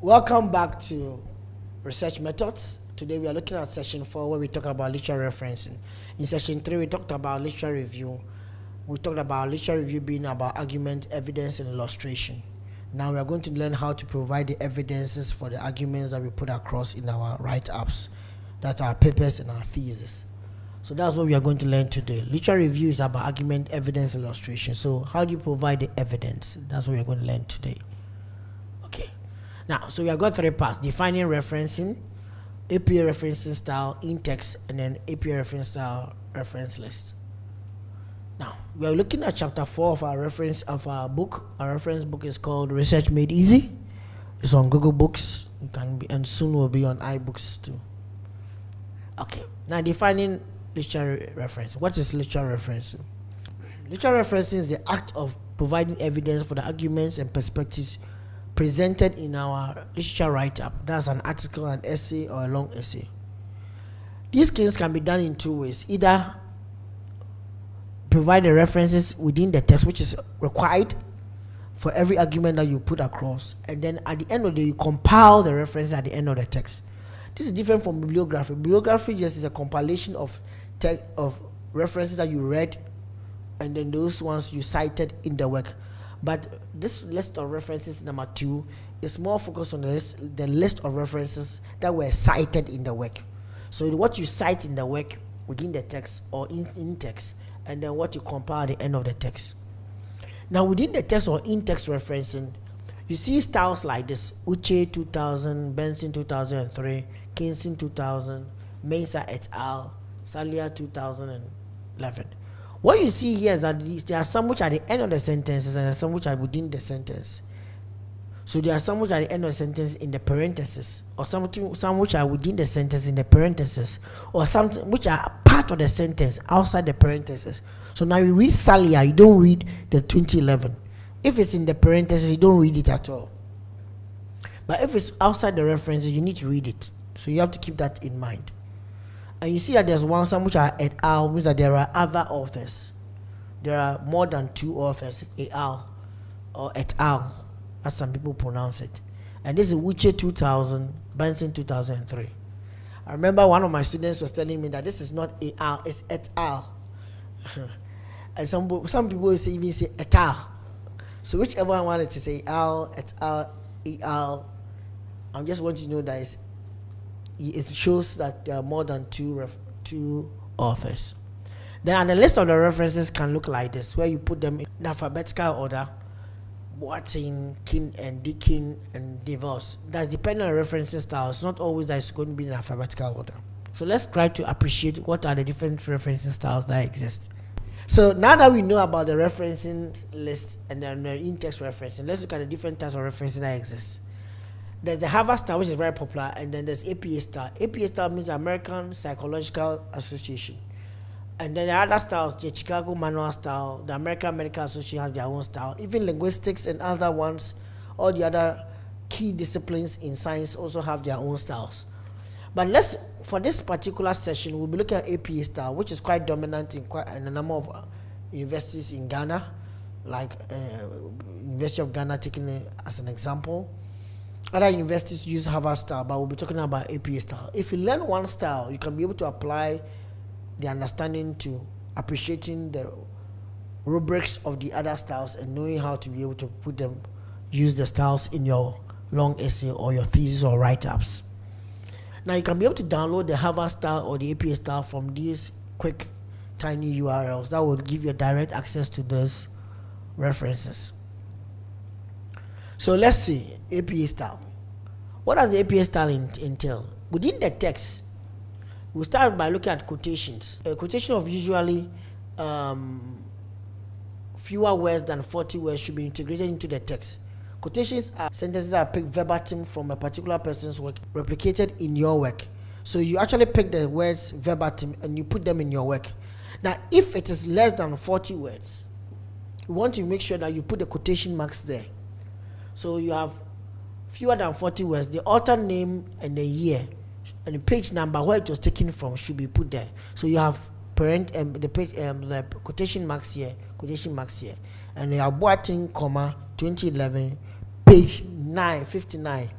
Welcome back to Research Methods. Today we are looking at session 4 where we talk about literature referencing. In session 3 we talked about literature review. We talked about literature review being about argument, evidence, and illustration. Now we are going to learn how to provide the evidences for the arguments that we put across in our write-ups. That's our papers and our thesis. So that's what we are going to learn today. Literature review is about argument, evidence, illustration. So how do you provide the evidence? That's what we are going to learn today. Okay. Now, so we have got 3 parts: defining referencing, APA referencing style, in-text, and then APA reference style reference list. Now, we are looking at chapter 4 of our book. Our reference book is called Research Made Easy. It's on Google Books. It can be, and soon will be on iBooks too. Okay. Now, defining literature reference. What is literature referencing? Literature referencing is the act of providing evidence for the arguments and perspectives presented in our literature write-up. That's an article, an essay, or a long essay. These things can be done in 2 ways. Either provide the references within the text, which is required for every argument that you put across, and then at the end of the day, you compile the references at the end of the text. This is different from bibliography. Bibliography just is a compilation of references that you read, and then those ones you cited in the work. But this list of references, number 2, is more focused on the list of references that were cited in the work. So what you cite in the work within the text or in text, and then what you compile at the end of the text. Now within the text or in text referencing, you see styles like this: Uche 2000, Benson 2003, Kinson 2000, Mensah et al., Salia 2011. What you see here is that there are some which are at the end of the sentences and there are some which are within the sentence. So there are some which are at the end of the sentence in the parentheses, or some which are within the sentence in the parentheses, or some which are part of the sentence outside the parentheses. So now you read Salia, you don't read the 2011. If it's in the parentheses, you don't read it at all. But if it's outside the references, you need to read it. So you have to keep that in mind. And you see that there's some which are et al., means that there are other authors. There are more than 2 authors, et al. Or et al., as some people pronounce it. And this is Uche 2000, Benson 2003. I remember one of my students was telling me that this is not et al., it's et al. And some people even say et al. So whichever I wanted to say al, et al, I just want you to know that it shows that there are more than 2 authors. Then the list of the references can look like this, where you put them in alphabetical order: Watson, King, and Deakin, and DeVos. That's depending on the referencing style. It's not always that it's going to be in alphabetical order. So let's try to appreciate what are the different referencing styles that exist. So now that we know about the referencing list and then the in-text referencing, let's look at the different types of referencing that exist. There's the Harvard style, which is very popular, and then there's APA style. APA style means American Psychological Association. And then the other styles, the Chicago Manual style, the American Medical Association has their own style. Even linguistics and other ones, all the other key disciplines in science also have their own styles. But for this particular session, we'll be looking at APA style, which is quite dominant in a number of universities in Ghana, like University of Ghana taking it as an example. Other universities use Harvard style, but we'll be talking about APA style. If you learn one style, you can be able to apply the understanding to appreciating the rubrics of the other styles and knowing how to be able to use the styles in your long essay or your thesis or write-ups. Now you can be able to download the Harvard style or the APA style from these quick, tiny URLs that will give you direct access to those references. So let's see APA style. What does the APA style entail? Within the text, we'll start by looking at quotations. A quotation of usually fewer words than 40 words should be integrated into the text. Quotations are sentences that are picked verbatim from a particular person's work, replicated in your work. So you actually pick the words verbatim and you put them in your work. Now, if it is less than 40 words, you want to make sure that you put the quotation marks there. So you have fewer than 40 words, the author name and the year and the page number where it was taken from should be put there. So you have the quotation marks here, and you have Boating, 2011, page 959.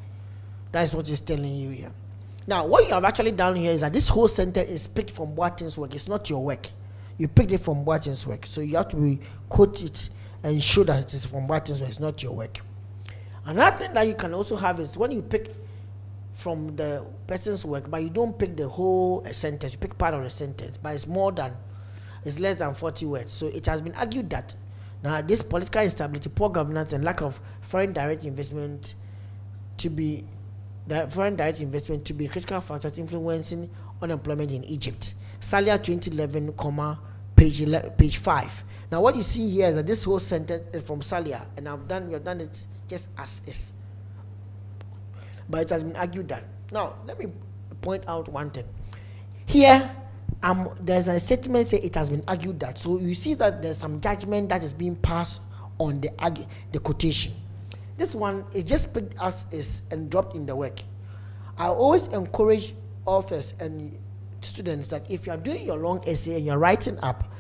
That's what it's telling you here. Now, what you have actually done here is that this whole sentence is picked from Boateng's work. It's not your work. You picked it from Boateng's work. So you have to quote it and show that it is from Boateng's work. It's not your work. Another thing that you can also have is when you pick from the person's work, but you don't pick the whole sentence, you pick part of the sentence, but it's less than 40 words. So it has been argued that now this political instability, poor governance, and lack of foreign direct investment to be critical factors influencing unemployment in Egypt. Salia 2011, page 5. Now what you see here is that this whole sentence is from Salia, and we have done it just as is. But it has been argued that. Now let me point out one thing. Here, there's a statement say it has been argued that. So you see that there's some judgment that is being passed on the quotation. This one is just picked as is and dropped in the work. I always encourage authors and students that if you are doing your long essay and you're writing up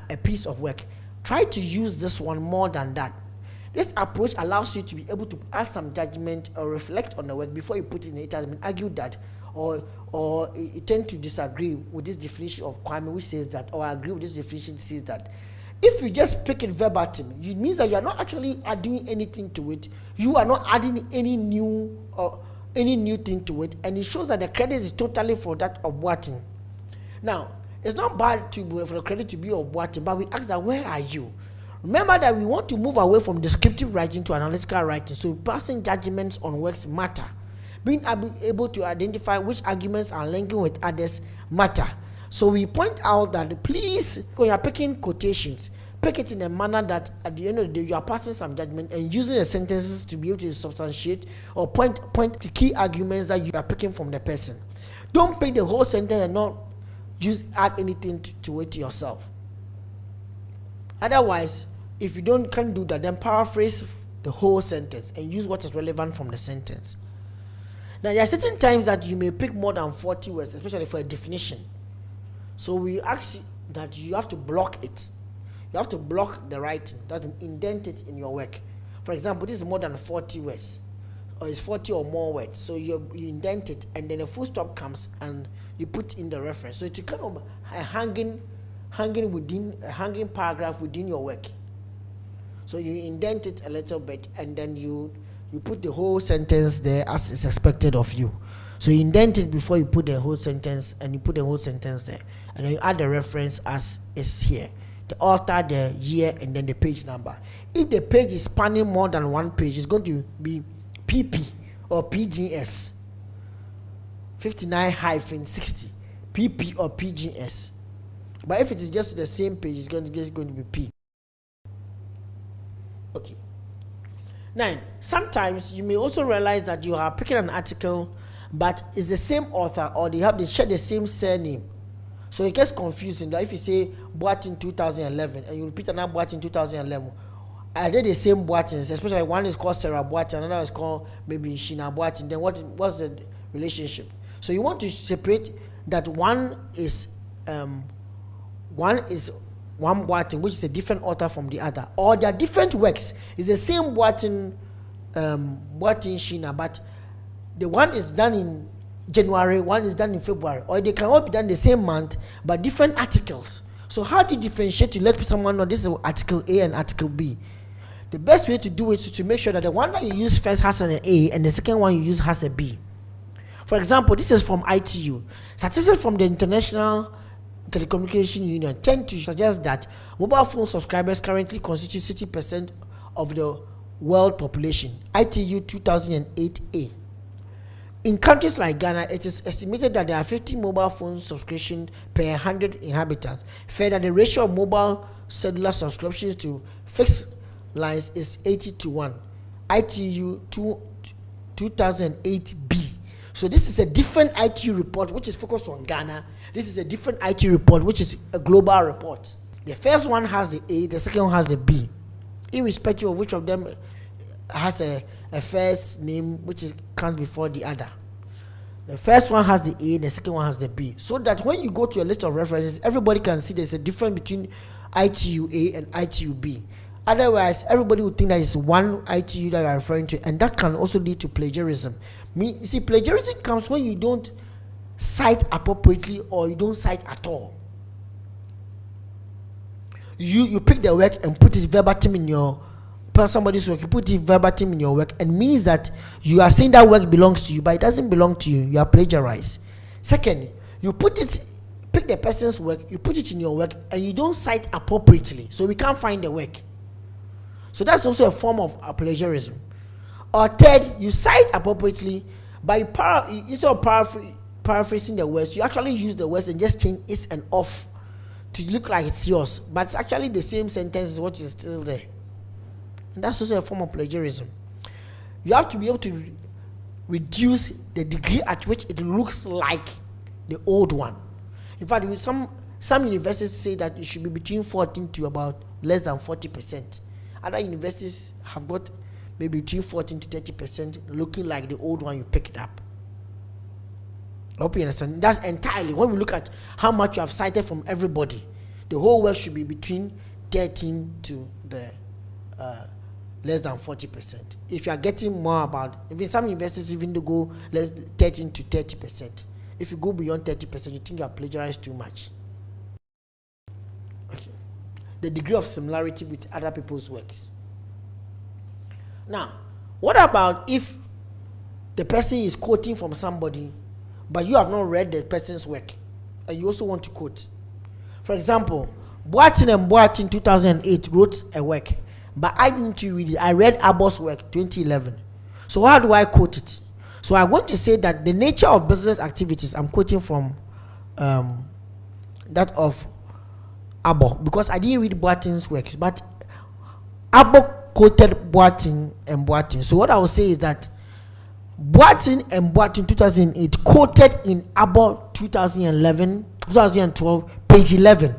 a piece of work, try to use this one more than that. This approach allows you to be able to add some judgment or reflect on the work before you put it in. It has been argued that, or you tend to disagree with this definition of Kwame, which says that, or I agree with this definition, says that. If you just pick it verbatim, it means that you are not actually adding anything to it. You are not adding any new thing to it, and it shows that the credit is totally for that of Boateng. Now, it's not bad for the credit to be of Boateng, but we ask that, where are you? Remember that we want to move away from descriptive writing to analytical writing, so passing judgments on works matter. Being able to identify which arguments are linking with others matter. So we point out that please, when you are picking quotations, pick it in a manner that at the end of the day you are passing some judgment and using the sentences to be able to substantiate or point to key arguments that you are picking from the person. Don't pick the whole sentence and not add anything to it yourself. Otherwise, if you can't do that, then paraphrase the whole sentence and use what is relevant from the sentence. Now, there are certain times that you may pick more than 40 words, especially for a definition. So we ask that you have to block it. You have to block the writing, that indent it in your work. For example, this is more than 40 words, or it's 40 or more words. So you indent it, and then a full stop comes, and you put in the reference. So it's kind of a hanging paragraph within your work. So you indent it a little bit, and then you put the whole sentence there as is expected of you. So you indent it before you put the whole sentence, and you put the whole sentence there, and then you add the reference as is here, the author, the year, and then the page number. If the page is spanning more than one page, it's going to be PP or PGS 59-60, PP or PGS. But if it is just the same page, it's going to be P. Okay. Now, sometimes you may also realize that you are picking an article, but it's the same author, or they share the same surname. So it gets confusing. That if you say Boateng 2011 and you repeat another Boateng 2011, are they the same Boatengs? Especially one is called Sarah Boateng, another is called maybe Shina Boateng. Then what's the relationship? So you want to separate that one is one Boateng, which is a different author from the other, or they are different works. It's the same Boateng, Boateng Shina, but the one is done in January, one is done in February, or they can all be done the same month, but different articles. So how do you differentiate to let someone know this is article A and article B? The best way to do it is to make sure that the one that you use first has an A and the second one you use has a B. For example, this is from ITU. Statistics from the International Telecommunication Union tend to suggest that mobile phone subscribers currently constitute 60% of the world population. ITU 2008A. In countries like Ghana, it is estimated that there are 50 mobile phone subscriptions per 100 inhabitants. Further, the ratio of mobile cellular subscriptions to fixed lines is 80:1. ITU 2008B. So this is a different ITU report which is focused on Ghana. This is a different ITU report which is a global report. The first one has the A, the second one has the B, irrespective of which of them has a first name which comes before the other. The first one has the A, the second one has the B, so that when you go to a list of references, everybody can see there's a difference between ITU A and ITU B. Otherwise, everybody would think that it's one ITU that you are referring to, and that can also lead to plagiarism. You see, plagiarism comes when you don't cite appropriately or you don't cite at all. You pick the work and put it verbatim in your somebody's work. You put it verbatim in your work, and means that you are saying that work belongs to you, but it doesn't belong to you. You are plagiarized. Second, you pick the person's work, you put it in your work, and you don't cite appropriately, so we can't find the work. So that's also a form of plagiarism. Or third, you cite appropriately, but instead of paraphrasing the words, you actually use the words and just change is and off to look like it's yours, but it's actually the same sentence as what is still there. And that's also a form of plagiarism. You have to be able to reduce the degree at which it looks like the old one. In fact, with some universities say that it should be between 14 to about less than 40%. Other universities have got maybe between 14 to 30% looking like the old one you picked up. I hope you understand. That's entirely, when we look at how much you have cited from everybody, the whole work should be between 13 to the less than 40%. If you are getting more about, even some universities even to go less 13 to 30%. If you go beyond 30%, you think you have plagiarized too much. Okay. The degree of similarity with other people's works. Now, what about if the person is quoting from somebody, but you have not read the person's work, and you also want to quote? For example, Boatin and Boatin 2008 wrote a work, but I didn't read it. I read Abbo's work 2011. So how do I quote it? So I want to say that the nature of business activities, I'm quoting from that of Abbo, because I didn't read Boatin's work, but Abbo quoted Boatin and Boatin. So what I will say is that Boatin and Boatin 2008 quoted in Abbo 2012, page 11.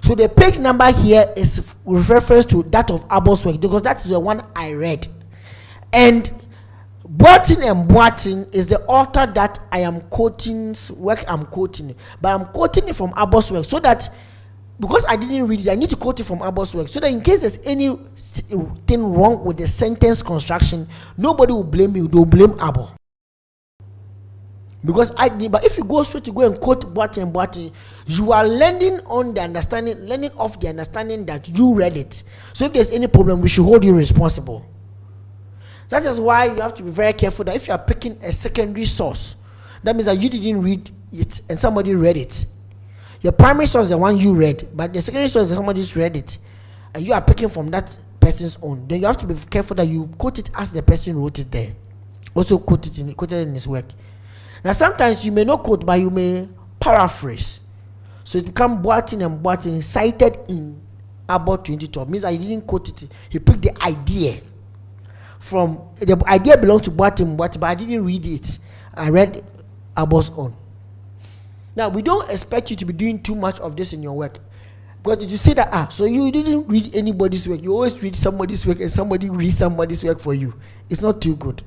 So the page number here is with reference to that of Abbo's work, because that is the one I read. And Boatin and Boatin is the author that I am quoting, work I'm quoting, but I'm quoting it from Abbo's work, so that because I didn't read it, I need to quote it from Abbo's work, so that in case there's anything wrong with the sentence construction, nobody will blame me, they'll blame Abbo. Because but if you go straight to go and quote Boatin and Boatin, you are learning of the understanding that you read it. So if there's any problem, we should hold you responsible. That is why you have to be very careful that if you are picking a secondary source, that means that you didn't read it and somebody read it. Your primary source is the one you read, but the secondary source is somebody's read it, and you are picking from that person's own. Then you have to be careful that you quote it as the person wrote it there. Also quoted in his work. Now sometimes you may not quote, but you may paraphrase. So it becomes Boatin and Boatin cited in about 2012. Means I didn't quote it. He picked the idea. From the idea belongs to Boatin, but I didn't read it. I read Abbo's own. Now we don't expect you to be doing too much of this in your work, but if you say that so you didn't read anybody's work, you always read somebody's work and somebody reads somebody's work for you, it's not too good,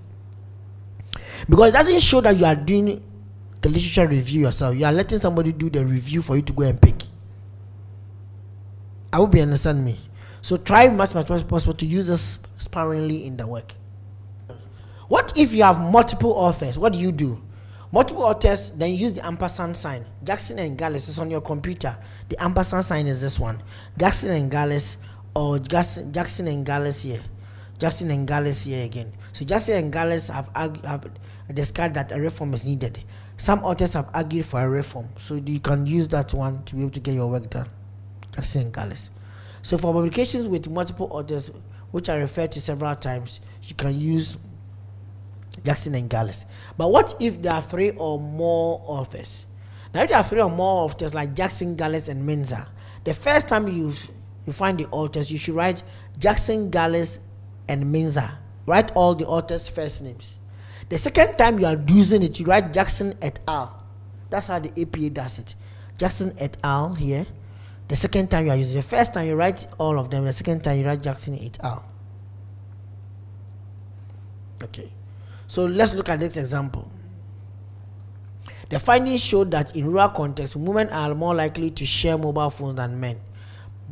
because it doesn't show that you are doing the literature review yourself. You are letting somebody do the review for you to go and pick. I hope you understand me. So try as much as possible to use this sparingly in the work. What if you have multiple authors? What do? Multiple authors, then you use the ampersand sign. Jackson and Gallis is on your computer. The ampersand sign is this one. Jackson and Gallis, or Jackson and Gallis here. Jackson and Gallis here again. So Jackson and Gallis have discovered that a reform is needed. Some authors have argued for a reform. So you can use that one to be able to get your work done. Jackson and Gallis. So for publications with multiple authors, which I referred to several times, you can use Jackson and Gallis. But what if there are 3 or more authors? Now if there are 3 or more authors like Jackson, Gallis, and Menza, the first time you find the authors, you should write Jackson, Gallis, and Menza. Write all the authors' first names. The second time you are using it, you write Jackson et al. That's how the APA does it. Jackson et al. here. The second time you are using it. The first time you write all of them. The second time you write Jackson et al. Okay. So let's look at this example. The findings showed that in rural contexts, women are more likely to share mobile phones than men.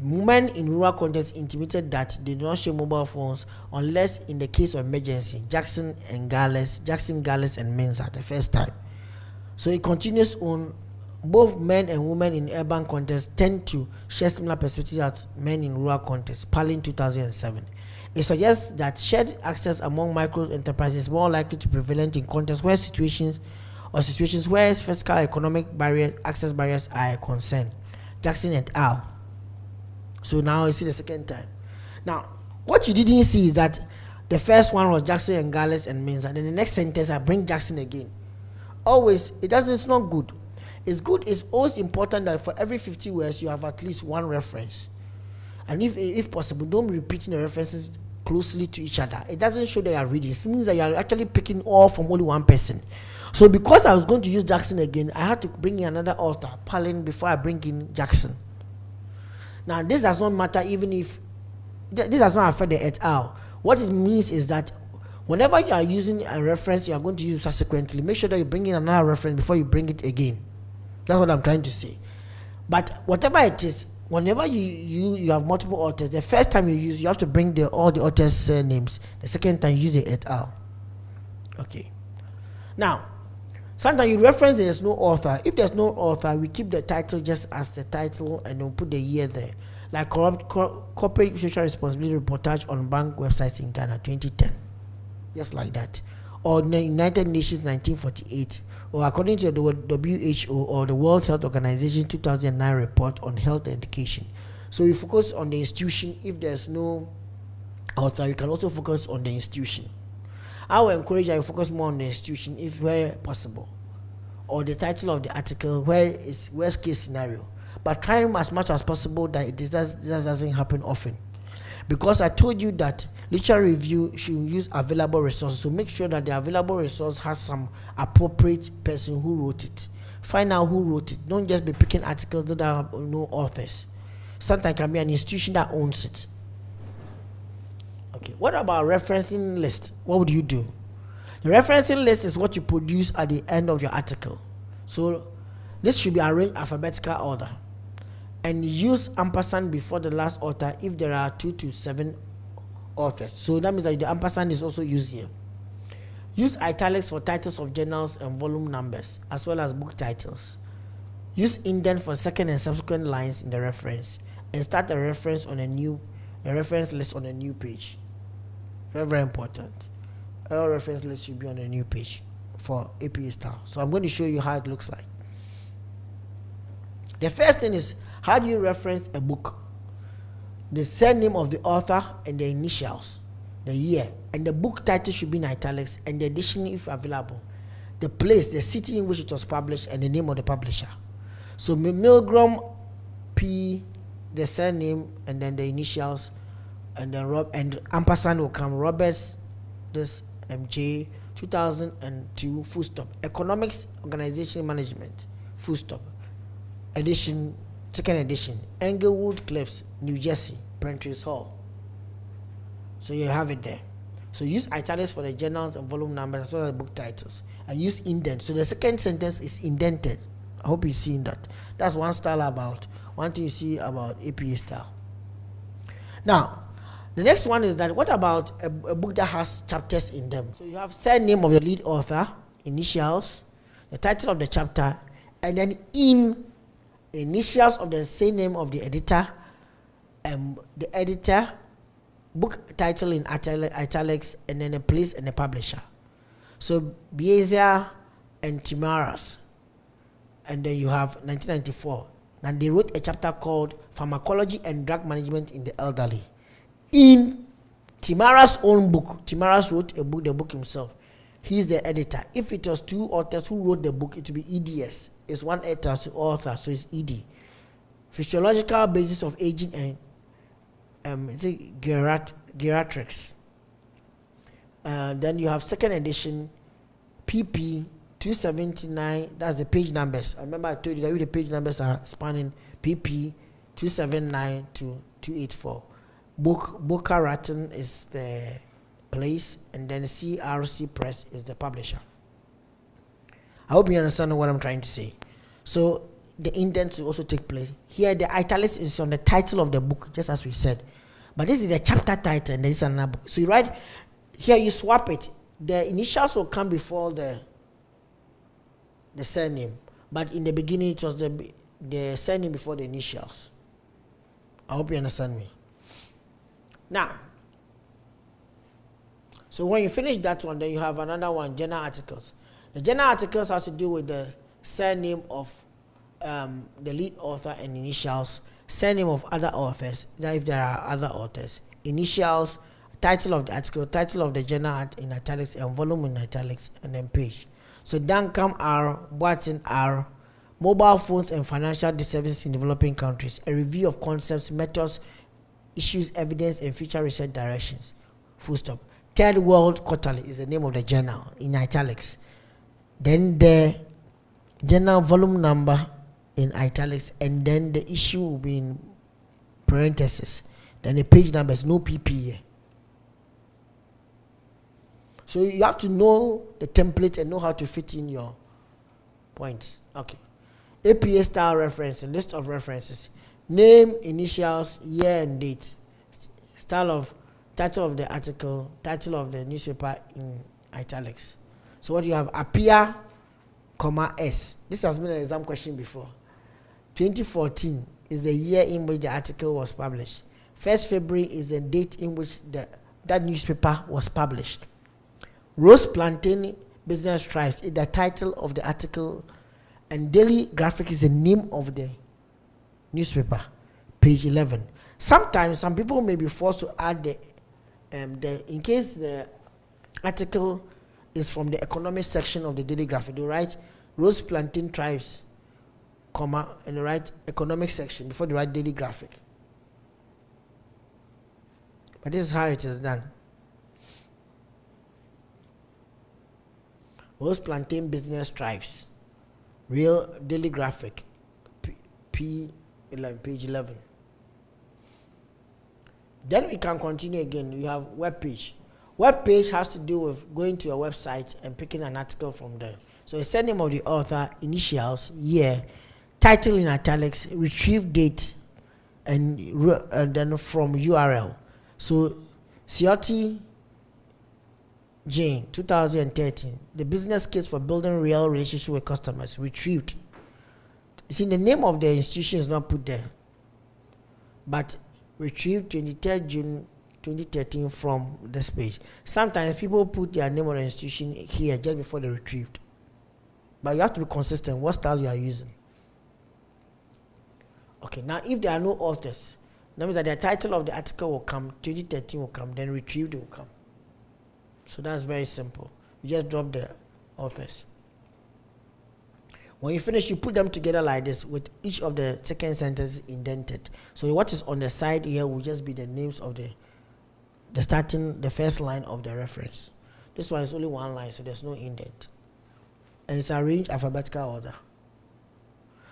Women in rural contexts intimated that they do not share mobile phones unless in the case of emergency. Jackson, Gales, and Mensah the first time. So it continues on. Both men and women in urban contexts tend to share similar perspectives as men in rural contexts. Palin 2007. It suggests that shared access among micro enterprises is more likely to be prevalent in contexts where situations where physical economic access barriers are a concern. Jackson et al. So now you see the second time. Now, what you didn't see is that the first one was Jackson and Gales and Mensah. Then the next sentence I bring Jackson again. Always, it's not good. It's good. It's always important that for every 50 words you have at least one reference, and if possible, don't be repeating the references closely to each other. It doesn't show that you are reading. It means that you are actually picking all from only one person. So because I was going to use Jackson again, I had to bring in another author, Palin, before I bring in Jackson. Now this does not matter, even if this does not affect the et al. What it means is that whenever you are using a reference you are going to use subsequently, make sure that you bring in another reference before you bring it again. That's what I'm trying to say. But whatever it is, whenever you have multiple authors, the first time you have to bring all the authors' names. The second time you use the et al. Okay. Now, sometimes you reference there's no author. If there's no author, we keep the title just as the title and then put the year there. Like corporate social responsibility reportage on bank websites in Ghana 2010. Just like that. Or the United Nations 1948. Or according to the WHO or the World Health Organization 2009 report on health education. So we focus on the institution. If there's no author, you can also focus on the institution. I will encourage you to focus more on the institution if where possible, or the title of the article where it's worst case scenario. But try as much as possible that this doesn't happen often, because I told you that literary review should use available resources. So make sure that the available resource has some appropriate person who wrote it. Find out who wrote it. Don't just be picking articles that have no authors. Sometimes it can be an institution that owns it. Okay, what about referencing list? What would you do? The referencing list is what you produce at the end of your article. So this should be arranged alphabetical order, and use ampersand before the last author if there are 2 to 7 authors. So that means that the ampersand is also used here. Use italics for titles of journals and volume numbers, as well as book titles. Use indent for second and subsequent lines in the reference, and start the reference list on a new page. Very, very important. All reference list should be on a new page for APA style. So I'm going to show you how it looks like. The first thing is, how do you reference a book? The surname of the author and the initials, the year, and the book title should be in italics, and the edition if available, the place, the city in which it was published, and the name of the publisher. So Milgram P, the surname, and then the initials, and then and ampersand will come. Roberts, this MJ 2002 full stop. Economics, Organization Management full stop. Edition, second edition. Englewood Cliffs, New Jersey, Prentice Hall. So you have it there. So use italics for the journals and volume numbers as well as book titles, and use indent. So the second sentence is indented. I hope you've seen that. That's one thing you see about APA style. Now, the next one is that what about a book that has chapters in them? So you have surname of the lead author, initials, the title of the chapter, and then in the initials of the same name of the editor, and the editor, book title in italics, and then the place and the publisher. So Beazer and Timaras, and then you have 1994. And they wrote a chapter called Pharmacology and Drug Management in the Elderly. In Timara's own book, Timaras wrote the book himself. He's the editor. If it was 2 authors who wrote the book, it would be EDS. It's one author, so it's ED. Physiological basis of aging and geriatrics. Then you have second edition, PP 279. That's the page numbers. I remember I told you that the page numbers are spanning PP 279 to 284. Boca Raton is the place, and then CRC Press is the publisher. I hope you understand what I'm trying to say. So the indent will also take place. Here, the italics is on the title of the book, just as we said. But this is the chapter title, and this is another book. So you write, here you swap it. The initials will come before the surname. But in the beginning, it was the surname before the initials. I hope you understand me. Now, so when you finish that one, then you have another one, journal articles. The journal articles has to do with the surname of the lead author and initials, surname of other authors, if there are other authors, initials, title of the article, title of the journal in italics, and volume in italics, and then page. So then come R, what's in R, mobile phones and financial services in developing countries, a review of concepts, methods, issues, evidence, and future research directions. Full stop. Third World Quarterly is the name of the journal in italics. Then the journal volume number in italics, and then the issue will be in parentheses. Then the page numbers, no PP here. So you have to know the template and know how to fit in your points. Okay. APA style reference, a list of references. Name, initials, year and date. Style of, title of the article, title of the newspaper in italics. So what do you have? Appear, comma, S. This has been an exam question before. 2014 is the year in which the article was published. 1st February is the date in which that newspaper was published. Rose Plantain Business Thrives is the title of the article, and Daily Graphic is the name of the newspaper. Page 11. Sometimes some people may be forced to add in case the article is from the economic section of the Daily Graphic, they write Rose Plantain Thrives, comma, and they write economic section before they write Daily Graphic. But this is how it is done. Rose Plantain Business Thrives, Real Daily Graphic, page 11. Then we can continue again. We have web page. Web page has to do with going to a website and picking an article from there. So it's the name of the author, initials, year, title in italics, retrieve date, and then from URL. So Ciotti Jane, 2013, the business case for building real relationship with customers, retrieved. You see, the name of the institution is not put there, but retrieved 23rd June 2013 from this page. Sometimes people put their name of the institution here just before they retrieved. But you have to be consistent what style you are using. Okay, now if there are no authors, that means that the title of the article will come, 2013 will come, then retrieved will come. So that's very simple. You just drop the authors. When you finish, you put them together like this with each of the second sentences indented. So what is on the side here will just be the names of the first line of the reference. This one is only one line, so there's no indent. And it's arranged alphabetical order.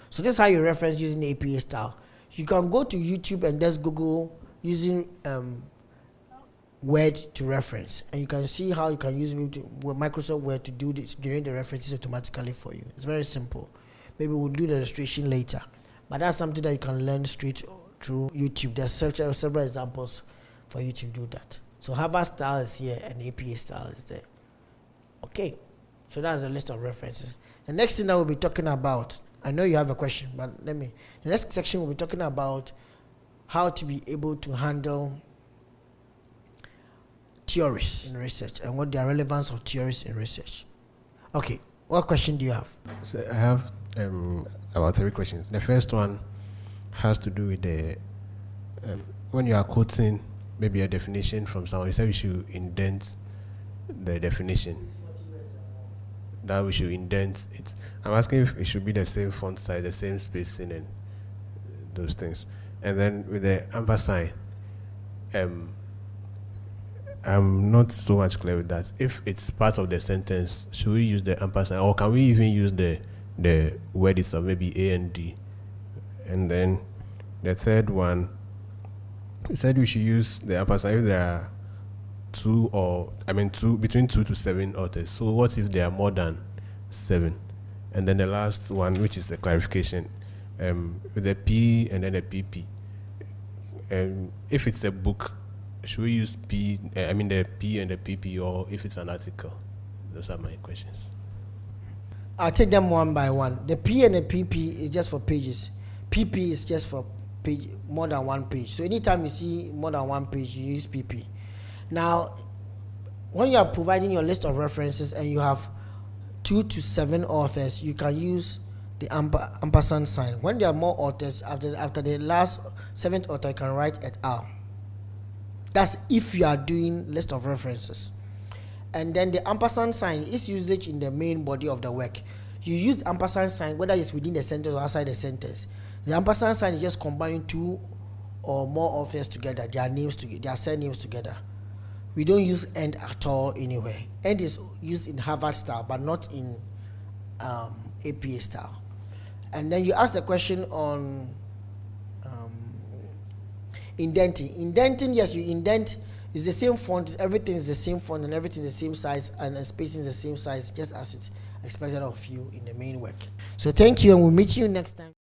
So this is how you reference using the APA style. You can go to YouTube and just Google using Word to reference, and you can see how you can use Microsoft Word to do this, generate the references automatically for you. It's very simple. Maybe we'll do the illustration later, but that's something that you can learn straight through YouTube. There's several examples for you to do that. So Harvard style is here and APA style is there. Okay, so that's a list of references. The next thing that we'll be talking about, I know you have a question, but the next section we'll be talking about how to be able to handle theories in research and what the relevance of theories in research. Okay, what question do you have? So I have about 3 questions. The first one has to do with the when you are quoting maybe a definition from someone, you said we should indent the definition. That we should indent it. I'm asking if it should be the same font size, the same spacing, and those things. And then with the ampersand, I'm not so much clear with that. If it's part of the sentence, should we use the ampersand, or can we even use the word itself, maybe A and D? And then the third one, you said we should use the ampersand if there are between 2 to 7 authors. So what if there are more than 7? And then the last one, which is a clarification, with the P and then the PP. If it's a book, should we use P? I mean the P and the PP, or if it's an article? Those are my questions. I'll take them one by one. The P and the PP is just for pages. PP is just for page, more than one page. So anytime you see more than one page, you use PP. Now, when you are providing your list of references and you have 2 to 7 authors, you can use the ampersand sign. When there are more authors, after the last 7th author, you can write et al. That's if you are doing list of references. And then the ampersand sign is usage in the main body of the work. You use the ampersand sign whether it's within the sentence or outside the sentence. The ampersand sign is just combining 2 or more authors together, their names together, their surnames together. We don't use and at all anywhere. And is used in Harvard style, but not in APA style. And then you ask the question on indenting. Indenting, yes, you indent. It's the same font, everything is the same font and everything is the same size and spacing is the same size, just as it's expected of you in the main work. So thank you, and we'll meet you next time.